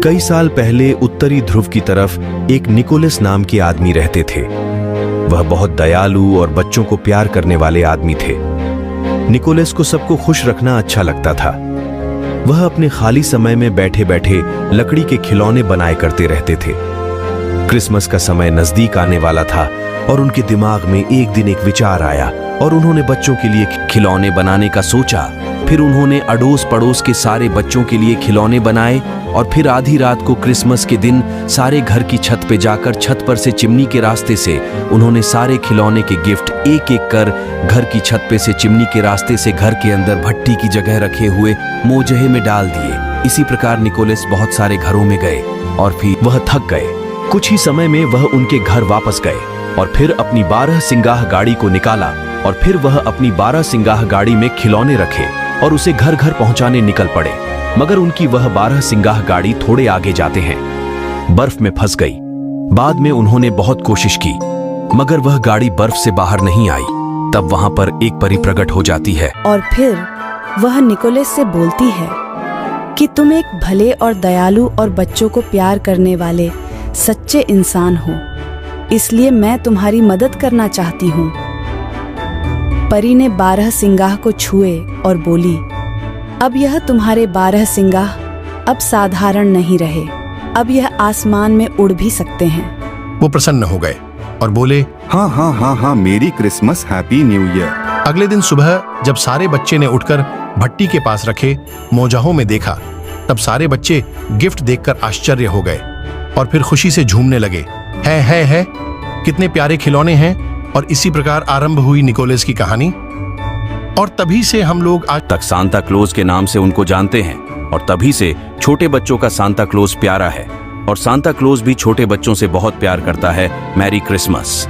कई साल पहले उत्तरी ध्रुव की तरफ एक निकोलस नाम के आदमी रहते थे। वह बहुत दयालु और बच्चों को प्यार करने वाले आदमी थे। निकोलस को सबको खुश रखना अच्छा लगता था। वह अपने खाली समय में बैठे बैठे लकड़ी के खिलौने बनाए करते रहते थे। क्रिसमस का समय नजदीक आने वाला था और उनके दिमाग में एक दिन एक विचार आया और उन्होंने बच्चों के लिए खिलौने बनाने का सोचा। फिर उन्होंने अड़ोस पड़ोस के सारे बच्चों के लिए खिलौने बनाए और फिर आधी रात को क्रिसमस के दिन सारे घर की छत पे जाकर छत पर से चिमनी के रास्ते से उन्होंने सारे खिलौने के गिफ्ट एक एक कर घर की छत पे से चिमनी के रास्ते से घर के अंदर भट्टी की जगह रखे हुए मोजहे में डाल दिए। इसी प्रकार निकोलस बहुत सारे घरों में गए और फिर वह थक गए। कुछ ही समय में वह उनके घर वापस गए और फिर अपनी 12 सिंगाह गाड़ी को निकाला और फिर वह अपनी 12 सिंगाह गाड़ी में खिलौने रखे और उसे घर घर पहुंचाने निकल पड़े। मगर उनकी वह 12 सिंगाह गाड़ी थोड़े आगे जाते हैं बर्फ में फंस गई। बाद में उन्होंने बहुत कोशिश की मगर वह गाड़ी बर्फ से बाहर नहीं आई। तब वहां पर एक परी प्रकट हो जाती है और फिर वह निकोलस से बोलती है कि तुम एक भले और दयालु और बच्चों को प्यार करने वाले सच्चे इंसान हो, इसलिए मैं तुम्हारी मदद करना चाहती हूँ। परी ने 12 सिंगाह को छुए और बोली, अब यह तुम्हारे 12 सिंगाह अब साधारण नहीं रहे, अब यह आसमान में उड़ भी सकते हैं। वो प्रसन्न हो गए और बोले, हाँ हाँ हाँ हाँ, मेरी क्रिसमस हैप्पी न्यू ईयर। अगले दिन सुबह जब सारे बच्चे ने उठकर भट्टी के पास रखे मोजाहों में देखा, तब सारे बच्चे गिफ्ट देखकर आश्चर्य हो गए और फिर खुशी से झूमने लगे। है कितने प्यारे खिलौने हैं। और इसी प्रकार आरंभ हुई निकोलस की कहानी। और तभी से हम लोग आज तक सांता क्लॉज के नाम से उनको जानते हैं और तभी से छोटे बच्चों का सांता क्लॉज प्यारा है और सांता क्लॉज भी छोटे बच्चों से बहुत प्यार करता है। Merry Christmas.